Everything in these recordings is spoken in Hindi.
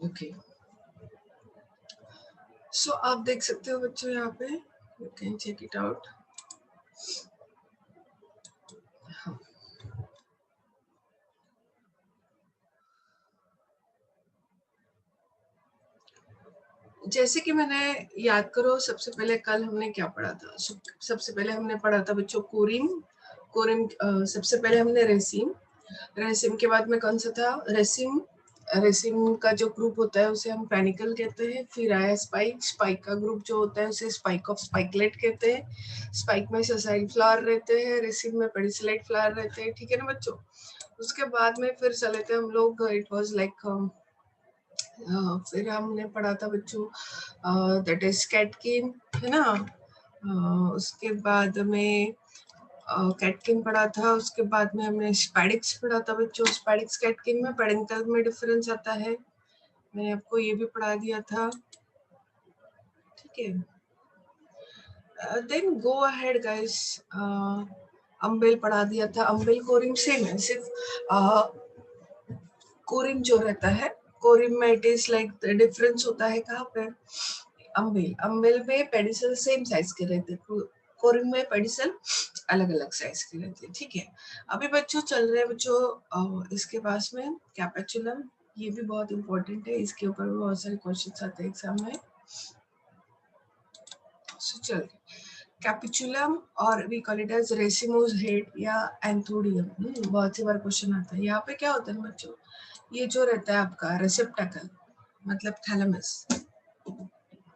ओके, सो आप देख सकते हो बच्चों यहाँ पे, you can check it out. जैसे कि मैंने याद करो, सबसे पहले कल हमने क्या पढ़ा था? सबसे पहले हमने पढ़ा था बच्चों कोरिम। सबसे पहले हमने रेसिम। रेसिम के बाद में कौन सा था? रेसिम। रेसिम का जो ग्रुप होता है उसे हम पैनिकल कहते हैं। फिर आया स्पाइक। स्पाइक का ग्रुप जो होता है उसे स्पाइक ऑफ स्पाइकलेट कहते हैं। स्पाइक में सेसाइल फ्लावर रहते हैं, रेसिम में पेडिसलाइट फ्लावर रहते हैं, ठीक है ना बच्चों? उसके बाद में फिर चले थे हम लोग, इट वाज लाइक फिर हमने पढ़ा था बच्चों दैट इज कैटकिन, है ना? उसके बाद में कैटकिन पढ़ा था। उसके बाद में हमने स्पैडिक्स पढ़ा था बच्चों। स्पैडिक्स कैटकिन में पेडंकल में डिफरेंस आता है, मैंने आपको ये भी पढ़ा दिया था, ठीक है? Then go ahead guys, umbel पढ़ा दिया था। अम्बेल कोरिम सेम है, सिर्फ कोरिम जो रहता है, कोरिम में इट इज लाइक डिफरेंस होता है कहाँ पे? अम्बेल। अम्बेल में पेडिसल सेम साइज के रहते हैं, कोरिम में पेडिसल अलग अलग साइज के रहते हैं, ठीक है? अभी बच्चों चल रहे हैं बच्चों इसके पास में कैपेचुलम। ये भी बहुत इंपॉर्टेंट है, इसके ऊपर भी बहुत सारे क्वेश्चन आते हैं एग्जाम में। सो चल कैपिचुलम और we call it as racemose head या एंथोडियम। बहुत सी बार क्वेश्चन आता है। यहाँ पे क्या होता है बच्चों, ये जो रहता है आपका रेसेप्टेकल मतलब थैलेमस,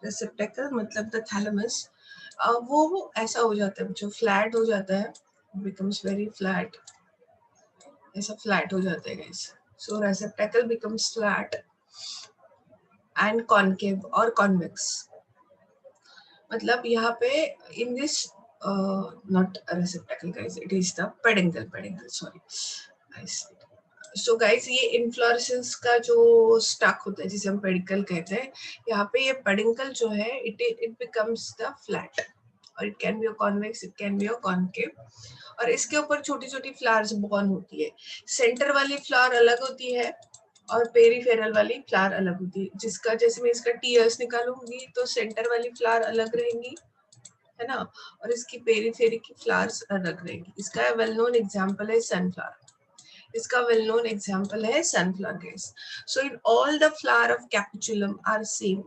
रेसेप्टेकल मतलब द थैलेमस, वो ऐसा हो जाता है बच्चों, फ्लैट हो जाता है, बिकम्स वेरी फ्लैट, ऐसा फ्लैट हो जाता है guys. So receptacle becomes flat and concave और कॉन्वेक्स। मतलब यहाँ पे in this not receptacle guys, it is the peduncle sorry guys. So guys ये इन्फ्लोरेसेंस का जो स्टैक होता है जिसे हम पेडिकल कहते हैं, यहाँ पे ये पेडिकल जो है इट बिकम्स द फ्लैट, और it can be a convex, it can be a concave, और इसके ऊपर छोटी छोटी फ्लावर्स बॉर्न होती है। सेंटर वाली फ्लावर अलग होती है और पेरीफेरल वाली फ्लावर अलग होती है, जिसका जैसे मैं इसका टीयर्स निकालूंगी तो सेंटर वाली फ्लावर अलग रहेंगी, है ना? और इसकी पेरीफेरी की फ्लावर्स अलग रहेंगी। इसका वेल नोन एग्जांपल है सनफ्लावर। इसका वेल नोन एग्जांपल है sunflower guys. So in all the flower of capitulum are same.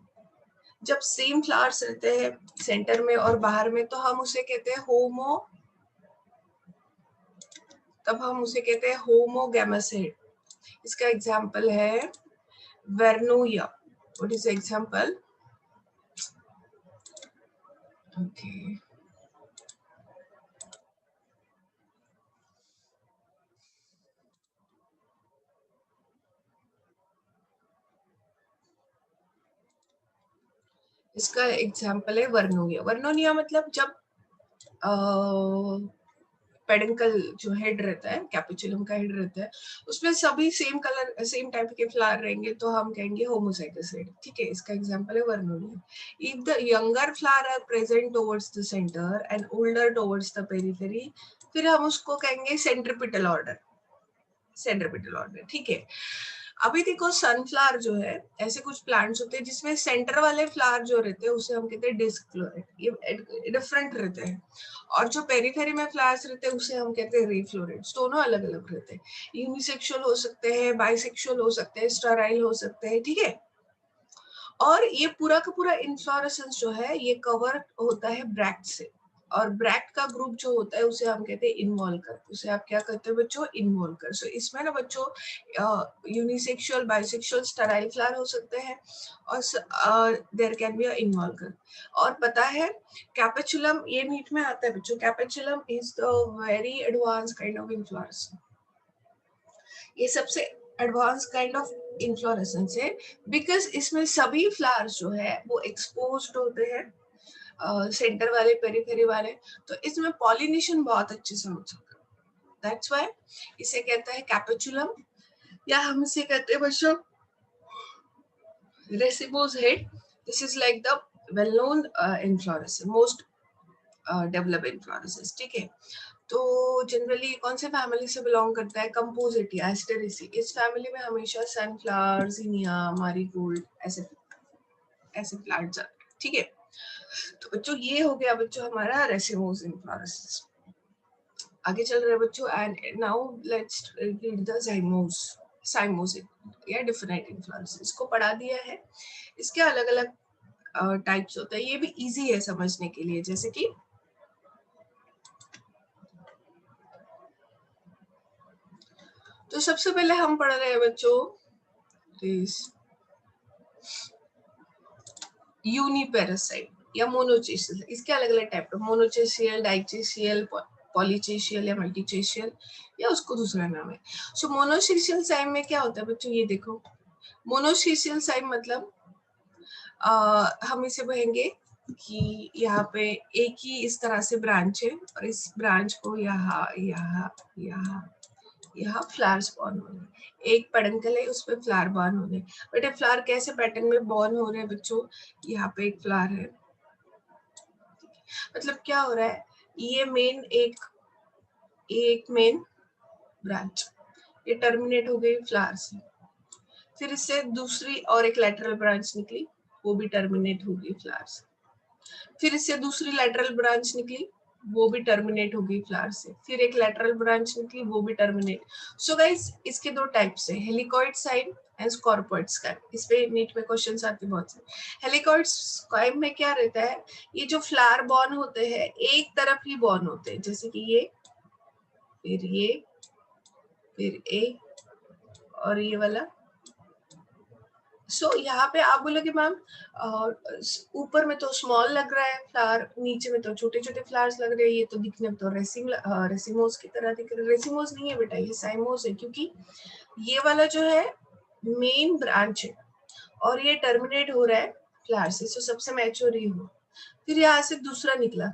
जब सेम फ्लावर्स रहते हैं सेंटर में और बाहर में, तो हम उसे कहते हैं होमोगैमस हेड। इसका एग्जांपल है Vernonia. What is example? Okay, इसका एग्जांपल है वर्नोनिया। वर्नोनिया मतलब जब पेडिकल जो हेड रहता है, कैपिचुलम का हेड रहता है, उसमें सभी सेम कलर सेम टाइप के फ्लावर रहेंगे, तो हम कहेंगे होमोजाइगस हेड, ठीक है? इसका एग्जांपल है Vernonia. If the younger flower are present towards the centre and older towards the periphery, फिर हम उसको कहेंगे सेंट्रिपिटल ऑर्डर, सेंट्रिपिटल ऑर्डर, ठीक है? अभी देखो सनफ्लावर जो है, ऐसे कुछ प्लांट्स होते हैं जिसमें सेंटर वाले फ्लावर जो रहते हैं उसे हम कहते हैं डिस्क फ्लोरेट, ये डिफरेंट रहते हैं, और जो पेरीफेरी में फ्लावर्स रहते हैं उसे हम कहते हैं री फ्लोरेट्स। दोनों अलग अलग रहते हैं, यूनिसेक्सुअल हो सकते हैं, बाइसेक्सुअल हो सकते हैं, स्टेराइल हो सकते हैं, ठीक है? और ये पूरा का पूरा इन्फ्लोरेसेंस जो है ये कवर होता है ब्रैक्ट से, और ब्रैक्ट का ग्रुप जो होता है उसे हम कहते हैं इनवॉल्कर। उसे आप क्या कहते हो बच्चों? इनवॉल्कर। सो इसमें ना बच्चों यूनिसेक्सुअल, बाइसेक्सुअल, स्टेराइल फ्लावर हो सकते हैं, और देयर कैन बी अ इनवॉल्कर। और पता है कैपेचुलम ये नीट में आता है बच्चों, capitulum is the very advance kind of inflorescence. ये सबसे एडवांस काइंड ऑफ इन्फ्लोरेसेंस है, बिकॉज इसमें सभी फ्लावर्स जो है वो एक्सपोज्ड होते हैं, सेंटर वाले, पेरीफेरी वाले, तो इसमें पॉलिनेशन बहुत अच्छे से हो सकता है। दैट्स व्हाई इसे कहते हैं कैपेचुलम, या हम इसे कहते हैं बच्चों racemose head. This is like the well known inflorescence, most develop inflorescence, ठीक है? तो जनरली कौन से फैमिली से बिलोंग करता है? कंपोजिटिया, एस्टेरेसी। इस फैमिली में हमेशा सनफ्लावर, ज़ीनिया, मैरीगोल्ड ऐसे ऐसे प्लांट्स आते हैं, ठीक है। तो बच्चों ये हो गया बच्चों हमारा रेसिमोस इन्फ्लोरेसेंस। आगे चल रहे हैं बच्चों, and now let's read the cymose, cymose या डिफरेंट इन्फ्लोरेसेंस। इसको पढ़ा दिया है, इसके अलग अलग टाइप्स होते हैं, ये भी इजी है समझने के लिए। जैसे कि तो सबसे पहले हम पढ़ रहे हैं बच्चों यूनिपेरासाइट या मोनोचेसियल। इसके अलग अलग टाइप है, मोनोचेसियल, डाइचेसियल, पॉलीचेसियल या मल्टीचेसियल, या उसको दूसरा नाम है। सो मोनोचेसियल साइम में क्या होता है बच्चों, ये देखो। मोनोचेसियल साइम मतलब हम इसे कहेंगे कि यहाँ पे एक ही इस तरह से ब्रांच है और इस ब्रांच को यहाँ यहाँ यहाँ यहाँ फ्लावर्स बॉर्न हो रहे, एक पेडंकल है उस पर फ्लावर बॉर्न हो रहे। बेटे फ्लावर कैसे पैटर्न में बॉर्न हो रहे हैं बच्चों? यहाँ पे एक फ्लावर है, मतलब क्या हो रहा है, ये मेन एक मेन ब्रांच ये टर्मिनेट हो गई फ्लावर से, फिर इससे दूसरी और एक लेटरल ब्रांच निकली, वो भी टर्मिनेट हो गई फ्लावर से, फिर इससे दूसरी लेटरल ब्रांच निकली, वो भी टर्मिनेट हो गई फ्लावर से, फिर एक लेटरल ब्रांच निकली, वो भी टर्मिनेट। सो गाइस इसके दो टाइप्स है, helicoid Saim and scorpioid Saim. इस पे नीट में क्वेश्चंस आते बहुत से। हेलिकॉइड साइम में क्या रहता है, ये जो फ्लावर बॉर्न होते हैं एक तरफ ही बॉर्न होते हैं, जैसे कि ये, फिर ए और ये वाला। सो यहाँ पे आप बोलोगे मैम ऊपर में तो स्मॉल लग रहा है फ्लावर, नीचे में तो छोटे छोटे फ्लावर्स लग रहे हैं, ये तो दिखने में तो रेसिमोस की तरह दिख रहा है। रेसिमोस नहीं है बेटा, ये साइमोस है, क्योंकि ये वाला जो है मेन ब्रांच है और ये टर्मिनेट हो रहा है फ्लावर से, सो सबसे मैच्योर ही हो। फिर यहाँ से दूसरा निकला,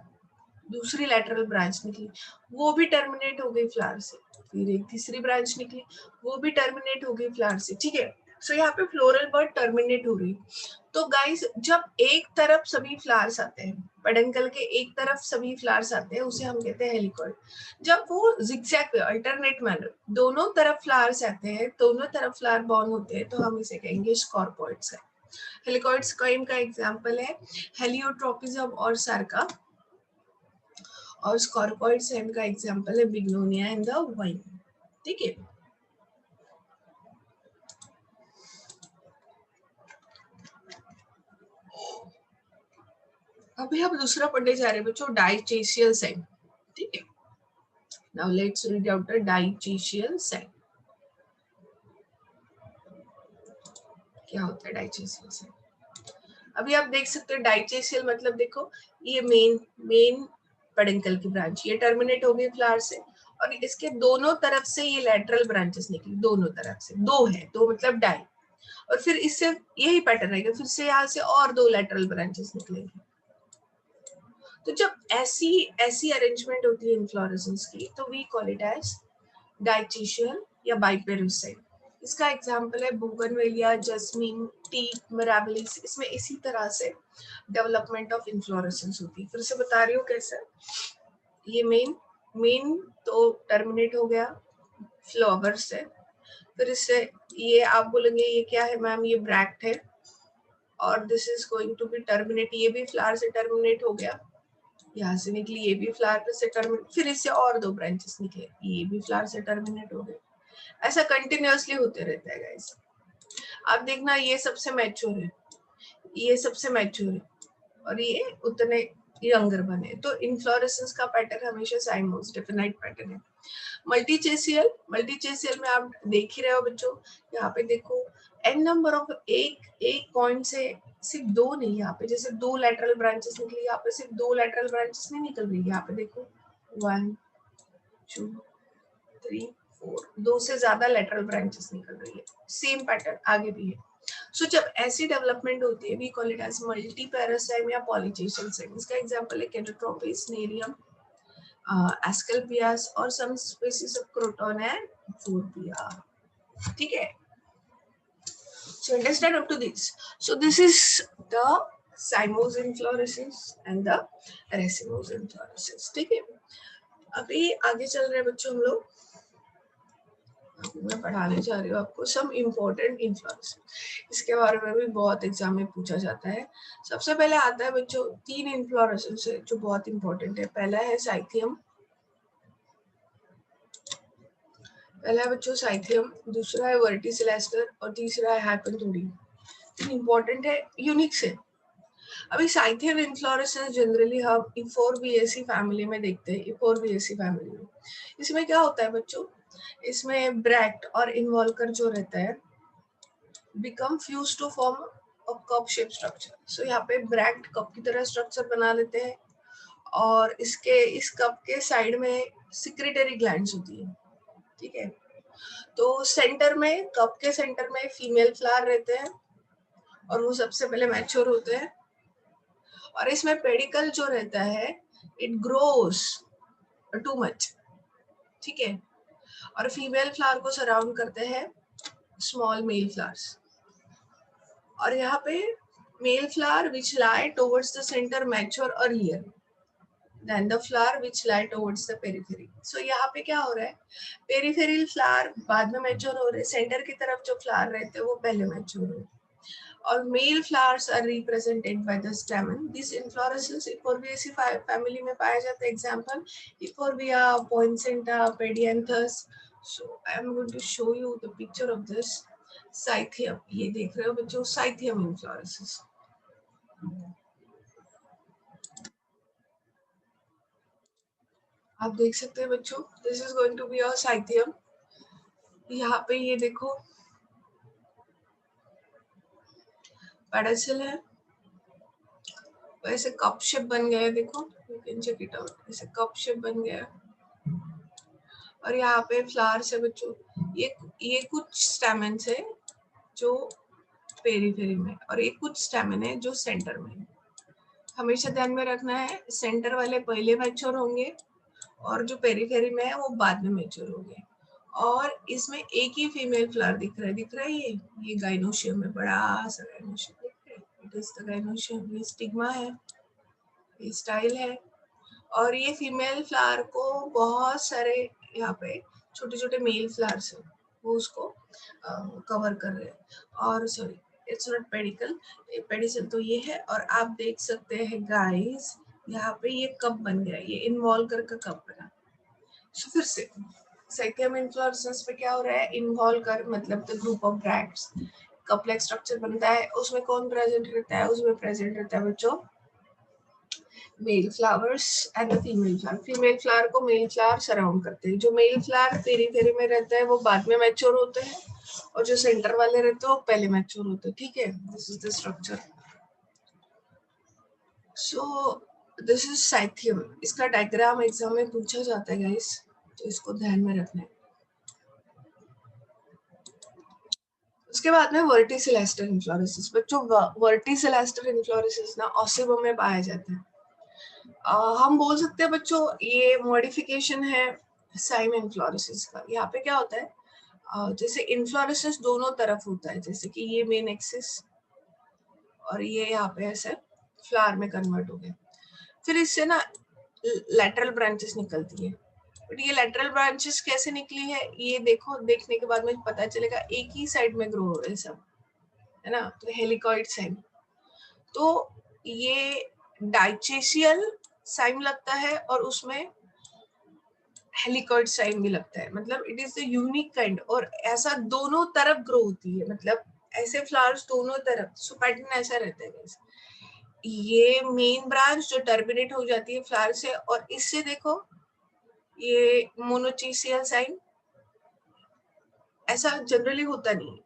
दूसरी लैटरल ब्रांच निकली, वो भी टर्मिनेट हो गई फ्लावर से, फिर एक तीसरी ब्रांच निकली, वो भी टर्मिनेट हो गई फ्लावर से, ठीक है। सो यहाँ पे फ्लोरल बर्ड टर्मिनेट हो रही। तो गाइस जब एक तरफ सभी फ्लावर्स आते हैं, पेडंकल के एक तरफ सभी फ्लावर्स आते हैं, उसे हम कहते हैं हेलिकॉइड। जब वो जिगजैग अल्टरनेट मैनर दोनों तरफ फ्लावर्स आते हैं, दोनों तरफ फ्लावर बॉर्न होते हैं, तो हम इसे कहेंगे स्कॉर्पॉइड्स है। हेलिकॉइड्स का इनका एग्जांपल है हेलियोट्रोपिज्म और सार्का, और स्कॉर्पॉइड सेम का एग्जांपल है बिग्नोनिया एंड द वाइन, ठीक है। अभी हम दूसरा पढ़ने जा रहे हैं बच्चों, डाइचेसियल साइम, ठीक है। Now let's read out the dichasial cyme. क्या होता है डाइचेसियल साइम? अभी आप देख सकते हो डाइचेसियल मतलब देखो, ये मेन पेडंकल की ब्रांच ये टर्मिनेट हो गई फ्लावर से, और इसके दोनों तरफ से ये लेटरल ब्रांचेस निकली, दोनों तरफ से दो है, दो मतलब डाई, और फिर इससे यही पैटर्न रहेगा, फिर से यहाँ से और दो लेटरल ब्रांचेस निकलेंगे। तो जब ऐसी ऐसी अरेंजमेंट होती है इन्फ्लोरेसेंस की, तो वी कॉल इट एज डाइचेसियल या बाइपेरस साइम। इसका एग्जांपल है बोगनवेलिया, जस्मीन, टी, मिराबिलिस। इसमें इसी तरह से डेवलपमेंट ऑफ इन्फ्लोरेसेंस होती है। फिर से बता रही हूँ कैसे। ये मेन तो टर्मिनेट हो गया फ्लावर से, फिर इससे ये आप बोलेंगे ये क्या है मैम, ये ब्रैक्ट है, और this is going to be terminate, ये भी फ्लावर से टर्मिनेट हो गया, यहाँ से निकली ये भी फ्लावर से टर्मिनेट, फिर इससे और दो ब्रांचेस निकले, ये भी फ्लावर से टर्मिनेट हो गए। ऐसा कंटिन्यूअसली होते रहता है गाइस। आप देखना ये सबसे मैच्योर है, ये सबसे मैच्योर है, और ये उतने यंगर बने। तो इन्फ्लोरेसेंस का पैटर्न हमेशा साइमोस डेफिनाइट पैटर्न है। मल्टीचेसियल में आप देख ही रहे हो बच्चों, यहाँ पे देखो एन नंबर ऑफ एक पॉइंट से सिर्फ दो नहीं, यहाँ पे जैसे दो लेटरल ब्रांचेस निकली, यहाँ पे सिर्फ दो लेटरल ब्रांचेस नहीं निकल रही, यहाँ पे देखो 1 2 3 4 दो से ज्यादा लेटरल ब्रांचेस निकल रही है, सेम पैटर्न आगे भी है। सो जब ऐसी डेवलपमेंट होती है वी कॉल इट एज मल्टीपेरासाइम या पॉलीचेसियल साइम। इसका एग्जांपल है केटोट्रोपिस, नेरियम, asclepias और some species of croton and Forpia, ठीक है। So understand up to this. So this is the cymose inflorescence and the racemose inflorescence, ठीक है। अभी आगे चल रहे हैं बच्चों हम लोग, मैं पढ़ाने जा रही हूँ आपको सम इम्पोर्टेंट इन्फ्लोरेसेंस। इसके बारे में भी बहुत एग्जाम में पूछा जाता है। सबसे पहले आता है बच्चों 3 इन्फ्लोरेसेंस जो बहुत इंपॉर्टेंट है। पहला है साइथियम, पहला है बच्चों साइथियम, दूसरा है वर्टिसिलेस्टर और तीसरा है हाइपनथोडियम। इंपॉर्टेंट है, यूनिक से। अभी साइथियम इन्फ्लोरेसेंस जनरली हम इफोरबिएसी फैमिली में देखते हैं। इफोरबिएसी फैमिली में इसमें क्या होता है बच्चों, इसमें ब्रैक्ट और इन्वॉल्कर जो रहता है become fuse to form a cup shape structure. So यहाँ पे ब्रैक्ट कप की तरह स्ट्रक्चर बना लेते हैं और इस कप के साइड में सिक्रेटरी ग्लैंड्स होती है, ठीक है। तो सेंटर में, कप के सेंटर में फीमेल फ्लावर रहते हैं और वो सबसे पहले मैच्योर होते हैं। और इसमें पेडिकल जो रहता है इट ग्रोस टू मच, ठीक है। और फीमेल फ्लावर को सराउंड करते हैं स्मॉल मेल फ्लावर्स। और यहाँ पे male flower which lie towards the centre mature earlier than the flower which lie towards the periphery. So यहाँ पे क्या हो रहा है, पेरिफेरल फ्लावर बाद में मैच्योर हो रहे हैं, सेंटर की तरफ जो फ्लावर रहते हैं वो पहले मैच्योर हो रहे हैं। और male flowers are represented by the stamen. This inflorescence Euphorbia family में पाया जाता है। Example Euphorbia poinsettia, Pedianthus. So I am going to show you the picture of this Cythium. ये देख रहे हो बच्चों, Cythium inflorescence. आप देख सकते हैं बच्चों, this is going to be a Cythium. यहाँ पे ये देखो पेडिसल है, वैसे कप शेप बन गया है, देखो you can check it out. ऐसे कप शेप बन गया है। और यहाँ पे फ्लावर्स है बच्चों, ये कुछ स्टेमन्स है जो पेरीफेरी में और ये कुछ स्टेमन है जो सेंटर में। हमेशा ध्यान में रखना है, सेंटर वाले पहले मैच्योर होंगे और जो पेरीफेरी में है वो बाद में मैच्योर होंगे। और इसमें एक ही फीमेल फ्लावर दिख रहा है ये गाइनोशियम है, बड़ा सा गाइनोशियम दिख रहा है। इट इज द गाइनोशियम, ये स्टिग्मा है, ये स्टाइल है। और ये फीमेल फ्लावर को बहुत सारे यहाँ पे छोटे छोटे मेल फ्लावर्स है वो उसको कवर कर रहे हैं। और sorry it's not pedicle, pedicel तो ये है। और आप देख सकते हैं गाइस यहाँ पे ये कप बन गया, ये इन्वॉल्कर का कप बना। सो फिर से साइथियम इन्फ्लोरेसेंस पे क्या हो रहा है, इन्वॉल्कर मतलब the group of bracts, complex structure बनता है। उसमें कौन प्रेजेंट रहता है, उसमें प्रेजेंट रहता है बच्चों male flowers and the female flower. Female flower को मेल फ्लावर सराउंड करते हैं। जो मेल फ्लावर पेरीफेरी में रहता है वो बाद में मैच्योर होते हैं और जो सेंटर वाले रहते हैं वो पहले मैच्योर होते हैं, ठीक है। This is the structure. So this is cyathium. इसका डायग्राम एग्जाम में पूछा जाता है गाइस, तो इसको ध्यान में रखना है। उसके बाद में वर्टिसिलेस्टर इन्फ्लोरेसेंस। बच्चों वर्टिसिलेस्टर इन्फ्लोरेसेंस ना ऑसिबम में पाया जाता है। हम बोल सकते हैं बच्चों ये मॉडिफिकेशन है साइम इन्फ्लोरेसेंस का। यहाँ पे क्या होता है, जैसे इन्फ्लोरेसेंस दोनों तरफ होता है, जैसे कि ये मेन एक्सिस और ये यहाँ पे ऐसे फ्लावर में कन्वर्ट हो गया। फिर इससे ना लैटरल ब्रांचेस निकलती है। बट ये लैटरल ब्रांचेस कैसे निकली है ये देखो, देखने के बाद में पता चलेगा एक ही साइड में ग्रो हो रहे सब, है ना, तो हेलिकॉइड साइम। तो ये डाइचेसियल साइम लगता है और उसमें हेलिकॉइड साइम भी लगता है। मतलब it is the unique kind. और ऐसा दोनों तरफ ग्रो होती है, मतलब ऐसे फ्लावर्स दोनों तरफ। सो पैटर्न ऐसा रहता है। ये मेन ब्रांच जो टर्मिनेट हो जाती है फ्लावर से, और इससे देखो ये मोनोचिसियल साइन, ऐसा जनरली होता नहीं है।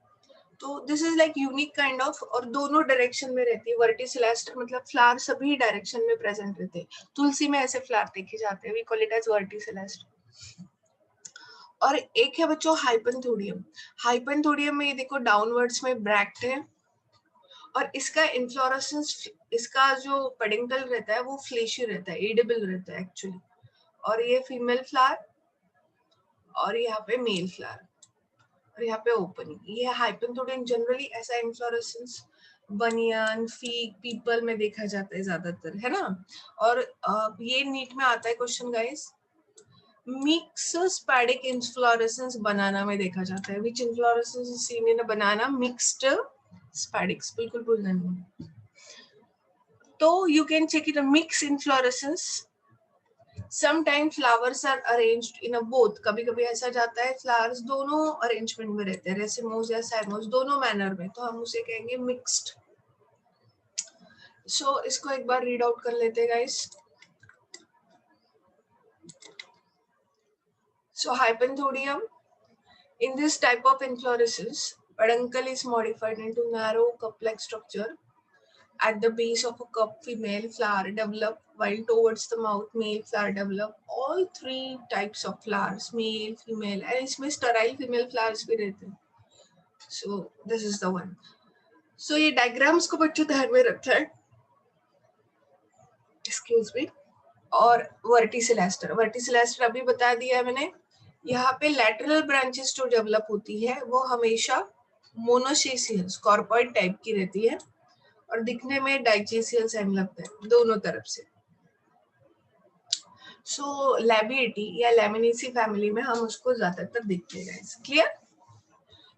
तो this is like unique kind of, और दोनों डायरेक्शन में रहती है। वर्टिसिलेस्टर मतलब फ्लावर सभी डायरेक्शन में प्रेजेंट रहते हैं। तुलसी में ऐसे फ्लावर देखे जाते हैं, वी कॉल इट एज वर्टिसिलेस्टर। और एक है बच्चों हाइपनथोडियम। हाइपनथोडियम में ये देखो डाउनवर्ड्स में ब्रैक्ट है और इसका इन्फ्लोरेसेंस, इसका जो पेडिंकल रहता है वो फ्लेशी रहता है, एडिबल रहता है एक्चुअली। और ये फीमेल फ्लावर और यहाँ पे मेल फ्लावर और यहाँ पे ओपनिंग। ये हाइपनथोडियम जनरली ऐसा इन्फ्लोरेसेंस बनियन, फीक, पीपल में देखा जाता है ज्यादातर, है ना। और ये नीट में आता है question guys, mix spadix inflorescence banana में देखा जाता है. Which inflorescence is seen in a banana? Mixed spadix. बिल्कुल भूलना नहीं. तो you can check it a mix inflorescence. Sometimes flowers are arranged in a both. कभी कभी ऐसा जाता है flowers दोनों arrangement में रहते हैं, racemose या cymose दोनों manner में, तो हम उसे कहेंगे mixed. So इसको एक बार read out कर लेते हैं guys. So hypanthodium, in this type of inflorescence, peduncle is modified into narrow cup-like structure. At the base of a cup, female flower develop, while towards the mouth, male flower develop. All three types of flowers, male, female, and इसमें sterile female flowers भी रहते हैं. So this is the one. So ये diagrams को बच्चों ध्यान में रखना है. Excuse me. और verticillaster. Verticillaster अभी बता दिया है मैंने. यहाँ पे lateral branches जो develop होती है वो हमेशा monoecious corpoid type की रहती है और दिखने में डाइचेसियल सेम लगता है दोनों तरफ से. सो लैबिएटी या लैमिनेसी फैमिली में हम उसको ज्यादातर देखते हैं. Clear?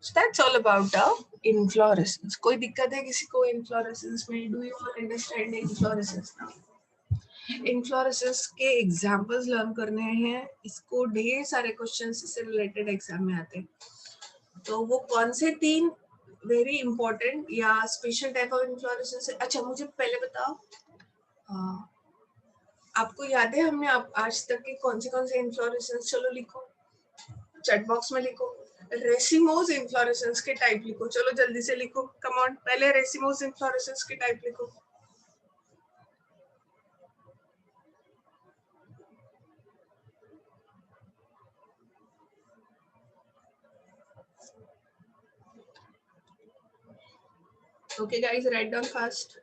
So that's all about the inflorescence. कोई दिक्कत है किसी को इन्फ्लोरेसेंस में? Do you all understand inflorescence now? Inflorescence के एग्जांपल्स लर्न करने हैं. इसको ढेर सारे क्वेश्चंस से रिलेटेड एग्जाम में आते हैं. तो वो कौन से 3 वेरी इंपॉर्टेंट या स्पेशल टाइप ऑफ इन्फ्लोरेसेंस? अच्छा मुझे पहले बताओ, आपको याद है हमने आज तक के कौन से इन्फ्लोरेसेंस? चलो लिखो, चैट बॉक्स में लिखो. रेसिमोस इन्फ्लोरेसेंस के टाइप लिखो. चलो जल्दी से लिखो. कम ऑन, पहले रेसिमोस इन्फ्लोरेसेंस के टाइप लिखो. Okay guys, write down fast.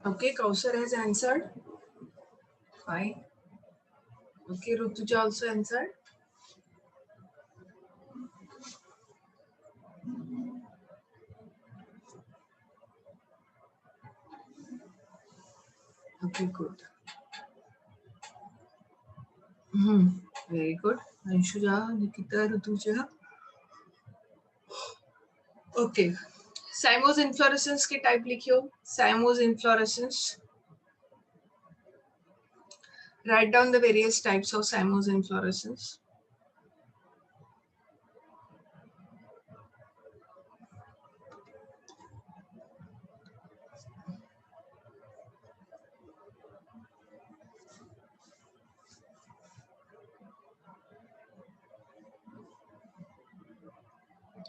Okay, Kausar has answered. Fine. Okay, Rutuja also answered. Okay, good. Very good. Anshuja, Nikita, Rutuja. Okay. Cymose inflorescence के टाइप लिखियो. Cymose inflorescence. Write down the various types of cymose inflorescence.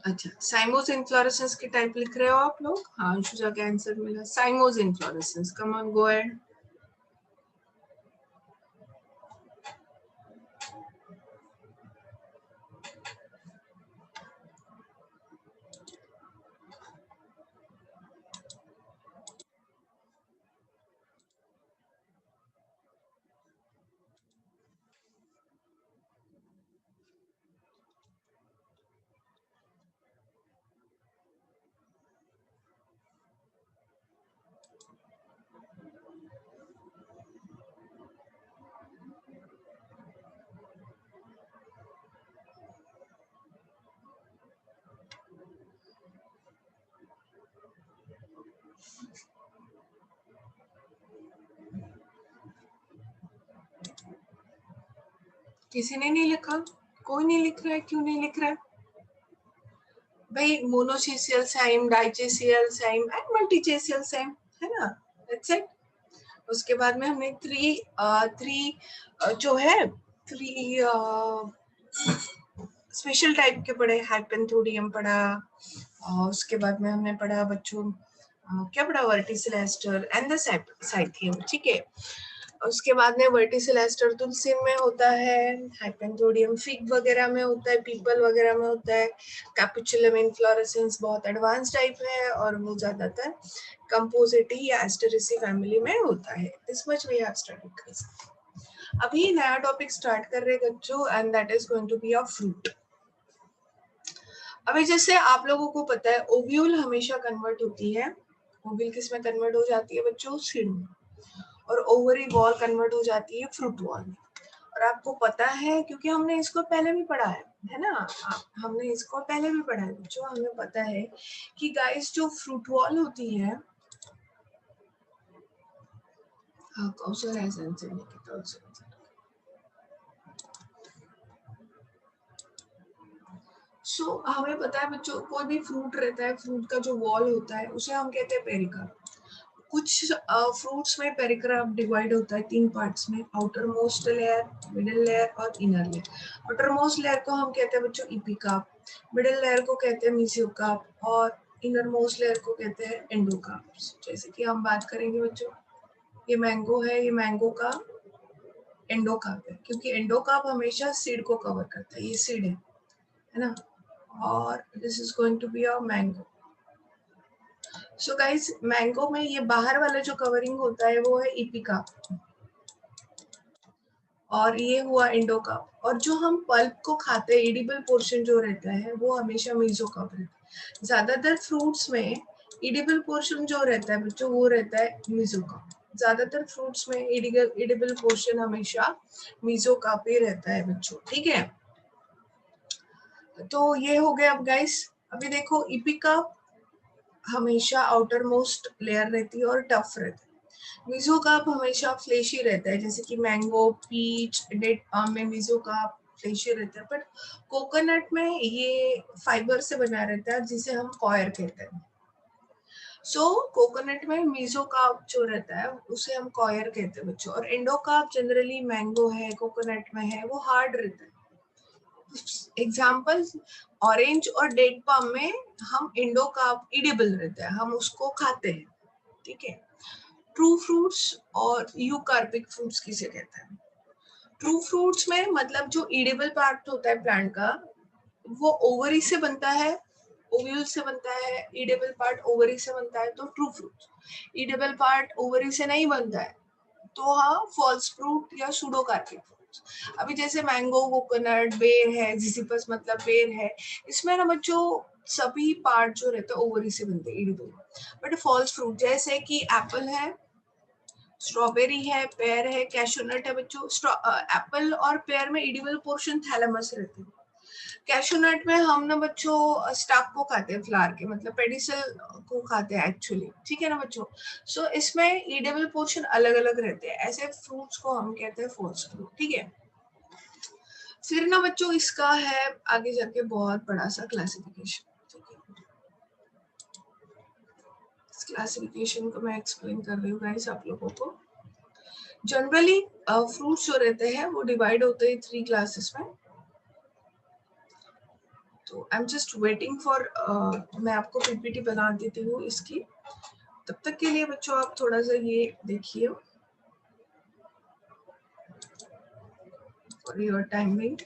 अच्छा, साइमोस इन्फ्लोरेसेंस के टाइप लिख रहे हो आप लोग? हाँ, अंशुजा का आंसर मिला. साइमोस inflorescence. Come on, go ahead. किसी ने नहीं लिखा? कोई नहीं लिख रहा है. क्यों नहीं लिख रहा है भाई? मोनोचेसियल साइम, डाइचेसियल साइम एंड मल्टीचेसियल साइम है ना. That's it. उसके बाद में हमने थ्री जो है थ्री स्पेशल टाइप के पढ़े, हाइपेंथोडियम पढ़ा, और उसके बाद में हमने पढ़ा बच्चों क्या पढ़ा, वर्टिसिल एस्टर एंड द साइथियम, ठीक है। उसके बाद में वर्टिसिल एस्टर तुलसिन में होता है, हाइपेंथोडियम फिग वगैरह में होता है, पीपल वगैरह में होता है, कैपुचुलम इन्फ्लोरेसेंस बहुत एडवांस टाइप है और वो ज्यादातर कंपोजिटी या एस्टेरेसी फैमिली में होता है। This much we have studied. अभी नया टॉपिक स्टार्ट कर रहे हैं बच्चों, and that is going to be a fruit. अभी जैसे आप लोगों को पता है ओव्यूल हमेशा कन्वर्ट होती है, ओव्यूल किस में कन्वर्ट हो जाती है बच्चों, सीड में, और ओवरी वॉल कन्वर्ट हो जाती है फ्रूट वॉल में। और आपको पता है क्योंकि हमने इसको पहले भी पढ़ा है ना, हमने इसको पहले भी पढ़ा है बच्चों, हमें पता है कि गाइस जो फ्रूट वॉल होती है, हमें पता है बच्चों कोई भी फ्रूट रहता है, फ्रूट का जो वॉल होता है उसे हम कहते हैं पेरिकार्प। कुछ फ्रूट्स में पेरिकार्प डिवाइड होता है तीन पार्ट्स में, outer most layer, middle layer और inner layer. Outer most layer को हम कहते हैं बच्चों इपिकार्प, मिडिल लेयर को कहते हैं मेसोकार्प और इनर मोस्ट लेयर को कहते हैं एंडोकार्प। जैसे कि हम बात करेंगे बच्चों, ये मैंगो है, ये मैंगो का एंडोकार्प है, क्योंकि एंडोकार्प हमेशा सीड को कवर करता है, ये सीड है ना, और this is going to be a mango. So guys mango में ये बाहर वाला जो कवरिंग होता है वो है इपिका, और ये हुआ इंडोकार्प, और जो हम पल्प को खाते हैं एडिबल पोर्शन जो रहता है वो हमेशा मेसोकार्प रहता है। ज्यादातर फ्रूट्स में एडिबल पोर्शन जो रहता है बच्चों वो रहता है मेसोकार्प, ज्यादातर फ्रूट्स में एडिबल पोर्शन हमेशा मेसोकार्प ही रहता है बच्चों, ठीक है। तो ये हो गया अब गाइस। अभी देखो इपिका हमेशा आउटर मोस्ट लेयर रहती है और टफ रहता है, मेसोकार्प हमेशा फ्लेशी रहता है, जैसे कि मैंगो, पीच, डेट पाम में मेसोकार्प फ्लेशी रहता है, बट कोकोनट में ये फाइबर से बना रहता है जिसे हम कॉयर कहते हैं। कोकोनट में मेसोकार्प जो रहता है उसे हम कॉयर कहते हैं बच्चों, और एंडोकार्प जनरली मैंगो है, कोकोनट में है, वो हार्ड रहता है। एग्जाम्पल ऑरेंज और डेट पाम में हम इंडोकार्प इडिबल रहता है, हम उसको खाते हैं, ठीक है। ट्रू फ्रूट्स और यूकार्पिक फ्रूट्स किसे कहते हैं? ट्रू फ्रूट्स में मतलब जो इडिबल पार्ट होता है प्लांट का वो ओवरी से बनता है, ओव्यूल से बनता है, इडिबल पार्ट ओवरी से बनता है, तो true fruit. Edible part ovary से नहीं बनता है तो हाँ फॉल्स फ्रूट या सूडोकार्पिक फ्रूट्स। अभी जैसे मैंगो, कोकोनट, बेर है, जिसिपस मतलब बेर है, इसमें ना बच्चों सभी पार्ट जो रहते हैं ओवरी से बनते हैं इडिबल। बट फॉल्स फ्रूट जैसे कि एप्पल है, स्ट्रॉबेरी है, पेयर है, कैशूनट है बच्चों। एप्पल और पेयर में इडिबल पोर्शन थैलेमस रहते हैं। कैशूनट में हम ना बच्चों स्टाक को खाते हैं, फ्लावर के मतलब पेडिसल को खाते हैं एक्चुअली, ठीक है ना बच्चों। इसमें ईडेबल पोर्शन अलग अलग रहते हैं, ऐसे फ्रूट्स को हम कहते हैं फॉल्स फ्रूट, ठीक है। फिर ना बच्चों इसका है आगे जाके बहुत बड़ा सा क्लासिफिकेशन, क्लासिफिकेशन को मैं एक्सप्लेन कर रही हूँ गाइस आप लोगों को। जनरली फ्रूट्स जो रहते हैं वो डिवाइड होते हैं थ्री क्लासेस में। तो I am just waiting for, मैं आपको पीपीटी बना देती हूँ इसकी, तब तक के लिए बच्चों आप थोड़ा सा ये देखिए for your timing.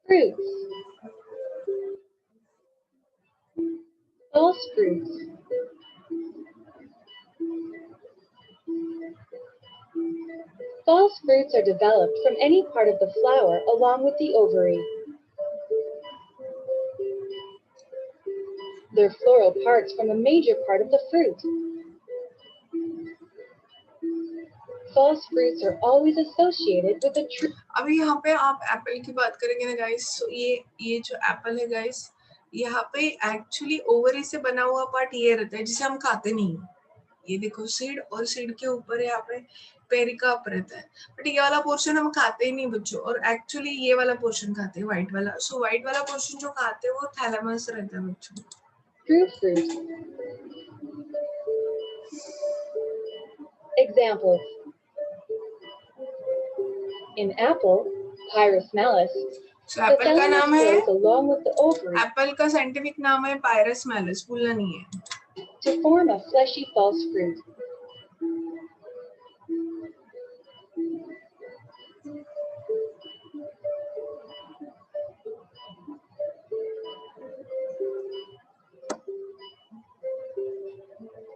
Fruits. False fruits. False fruits are developed from any part of the flower along with the ovary. Their floral parts form a major part of the fruit. False fruits are always associated with the true. अभी यहाँ पे आप एप्पल की बात करेंगे ना गाइस, ये जो एप्पल है गाइस, यहाँ पे एक्चुअली ओवरी से बना हुआ पार्ट ये रहता है जिसे हम खाते नहीं हैं। ये देखो सीड, और सीड के ऊपर यहाँ पे पेरिकाप रहता है, बट ये वाला पोर्शन हम खाते ही नहीं बच्चों, और एक्चुअली ये वाला पोर्शन खाते हैं, व्हाइट वाला। सो व्हाइट वाला पोर्शन जो खाते हैं वो थैलेमस रहता है बच्चों। True fruit. Examples. In apple, Pyrus malus, so the Apple का thalamus नाम है, grows along with the ovary Apple का साइंटिफिक नाम है पायरस मैलस, भूलना नहीं है। to form a fleshy false fruit.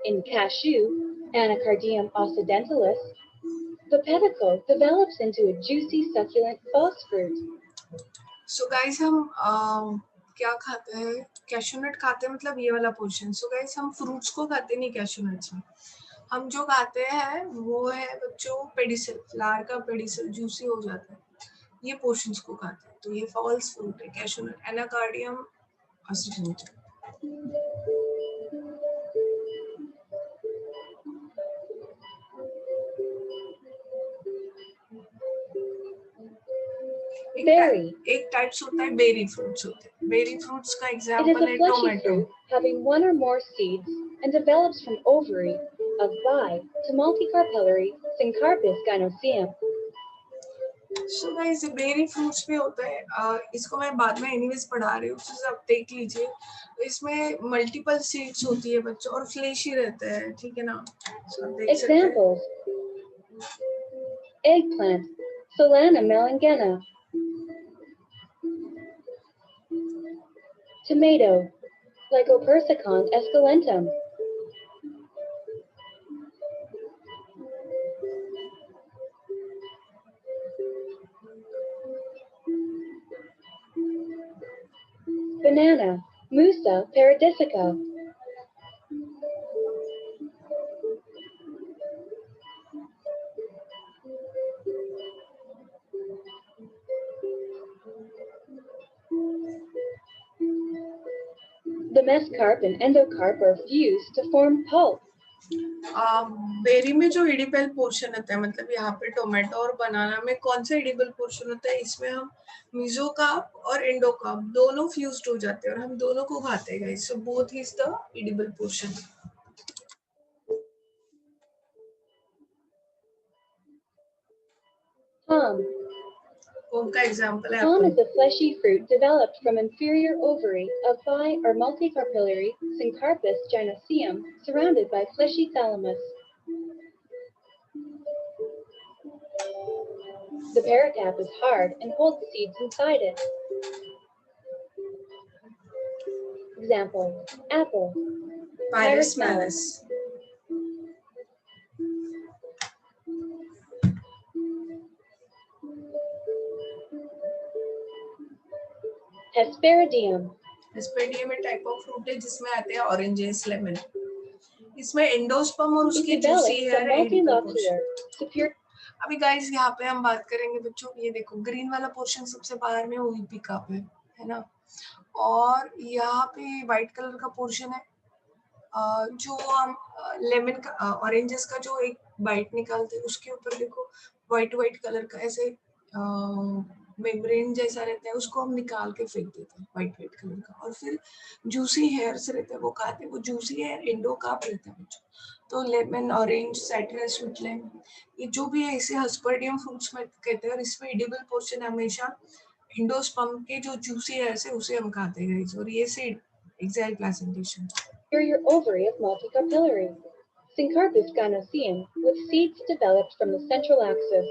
In cashew, Anacardium occidentalis, the pedicle develops into a juicy, succulent false fruit. So guys हम क्या खाते हैं, कैशू नट खाते हैं, मतलब ये वाला पोर्शन। सो गाइस हम फ्रूट्स को खाते नहीं कैशू नट्स में, हम जो खाते हैं वो है बच्चों पेडिसल, फ्लावर का पेडिसल जूसी हो जाता है, ये पोर्शंस को खाते हैं। तो ये फॉल्स फ्रूट है कैशू नट, एनाकार्डियम occidental। Berry. एक टाइप्स होता है बेरी फ्रूट्स होते हैं। बेरी फ्रूट्स का It is एग्जांपल a है fleshy tomato. fruit having one or more seeds and develops from ovary of bi to multicarpellary Syncarpus gynoecium. So guys berry fruits पे होता है, इसको मैं बाद में एनीवेज पढ़ा रही हूँ, तो आप देख लीजिए। इसमें मल्टीपल सीड्स होती है बच्चों, और फ्लेशी रहता है, ठीक है ना। सो आप देख सकते हैं। Examples. Eggplant, Solana melangena. Tomato, Lycopersicon esculentum. Banana, Musa paradisica. The mescarp and endocarp are fused to form pulp. Berry में जो एडिबल पोर्शन होता है, मतलब यहाँ पे टोमेटो और बनाना में कौन सा एडिबल पोर्शन होता है, इसमें हम मेसोकार्प और एंडोकार्प दोनों फ्यूज्ड हो जाते हैं और हम दोनों को खाते हैं। So both is the edible portion. Palm. Pome का एग्जांपल है Palm is apple. a fleshy fruit developed from inferior ovary of bi or multicarpellary Syncarpus gynoecium surrounded by fleshy thalamus. The pericarp is hard and holds seeds inside it. Example, apple, पायरस Pyrus malus. Malleus. Hesperidium. हेस्पेरिडियम एक टाइप ऑफ फ्रूट है जिसमें आते हैं ऑरेंजेस, लेमन। इसमें एंडोस्पर्म और It उसकी जूसी develops हेयर a है एडिबल multilocular, पोर्शन। superior. अभी गाइस यहाँ पे हम बात करेंगे बच्चों, ये देखो ग्रीन वाला पोर्शन सबसे बाहर में हुई पिकअप है ना, और यहाँ पे व्हाइट कलर का पोर्शन है, जो हम लेमन का ऑरेंजेस का जो एक बाइट निकालते हैं उसके ऊपर देखो व्हाइट व्हाइट कलर का ऐसे मेम्ब्रेन जैसा रहता है, उसको हम निकाल के फेंक देते हैं व्हाइट व्हाइट कलर का, और फिर जूसी हेयर्स रहते हैं वो खाते हैं, वो जूसी हेयर एंडोकार्प रहता है बच्चों। तो लेमन, ऑरेंज, साइट्रस, स्वीटलेम, ये जो भी है इसे हस्पर्डियम फ्रूट्स में कहते हैं, और इसमें एडिबल पोर्शन हमेशा एंडोस्पर्म के जो जूसी हेयर्स है उसे हम खाते हैं। और ये seed exile placentation. Superior ovary of multicarpellary Syncarpus gynoecium with seeds developed from the central axis.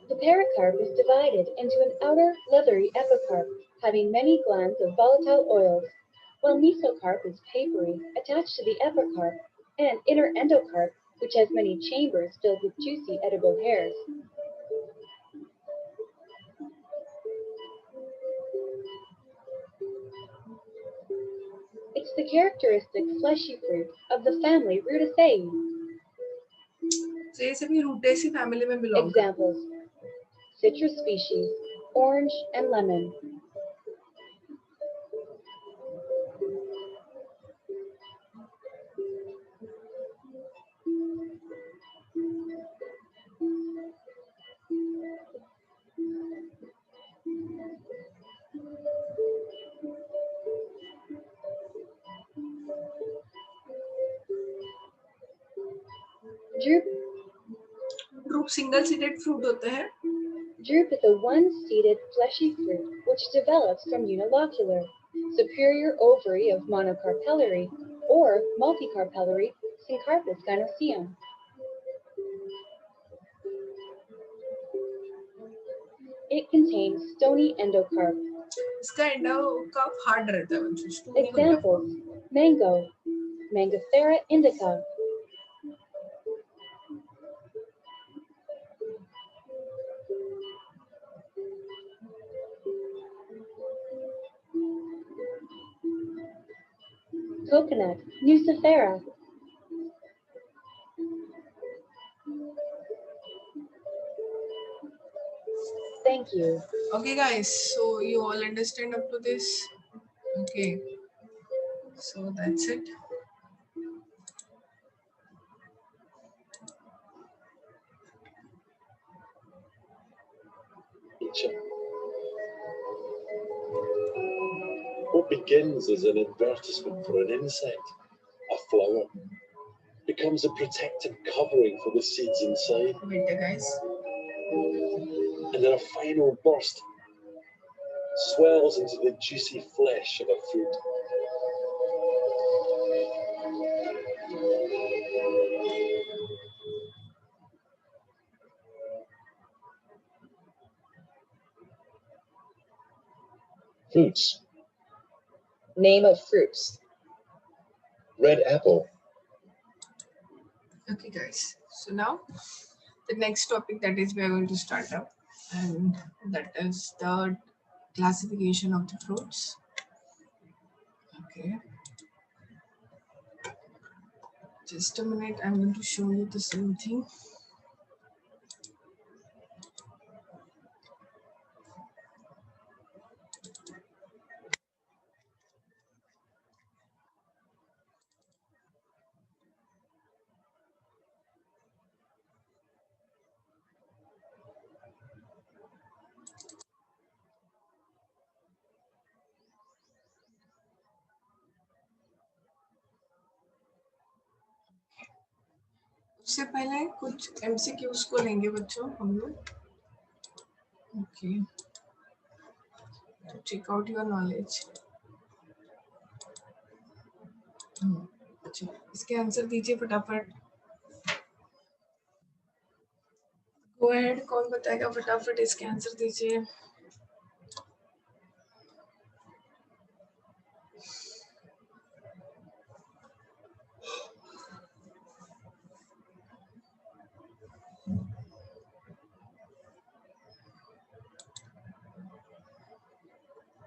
The pericarp is divided into an outer leathery epicarp having many glands of volatile oils, while mesocarp is papery, attached to the epicarp, and inner endocarp, which has many chambers filled with juicy edible hairs. It's the characteristic fleshy fruit of the family Rutaceae. तो ये सभी रूटेसी फैमिली में बिलोंग करते हैं। Examples: citrus species, orange, and lemon. Drupe single seeded fruit होते हैं. Drupe is a one-seeded fleshy fruit which develops from unilocular, superior ovary of monocarpellary or multicarpellary Syncarpus gynoecium. It contains stony endocarp. इसका endocarp hard रहता है बच्चों. stony होता है. Examples: mango, Mangothera indica. Coconut, Nucifera. Thank you. Okay guys, so you all understand up to this? Okay, so that's it. What begins as an advertisement for an insect, a flower, becomes a protective covering for the seeds inside. Wait guys. And then a final burst swells into the juicy flesh of a fruit. Fruits. Name of fruits. Red apple. Okay guys, so now the next topic that is we are going to start up, and that is the classification of the fruits. Okay, just a minute, I'm going to show you the same thing. उससे पहले कुछ MCQs को लेंगे बच्चों हम लोग. ओके, तो चेक आउट योर नॉलेज. अच्छा, इसके आंसर दीजिए फटाफट. गो अहेड, कौन बताएगा फटाफट इसके आंसर दीजिए.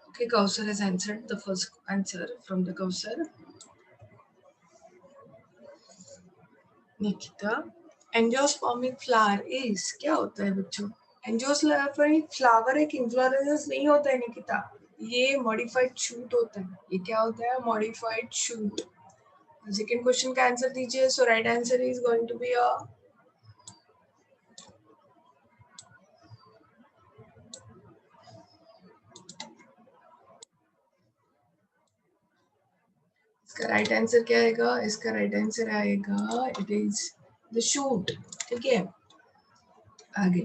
Okay, Kausar has answered the first answer from the Kausar. Nikita, angiospermic flower is क्या होता है बच्चों? एंजियोस्पर्मिक फ्लावर एक इन्फ्लोरेसेंस नहीं होता है निकिता, ये मॉडिफाइड शूट होता है. ये क्या होता है? Modified shoot. सेकंड क्वेश्चन का आंसर दीजिए. So right answer is going to be a इसका राइट आंसर क्या आएगा? इसका राइट आंसर आएगा इट इज द शूट. ठीक है, आगे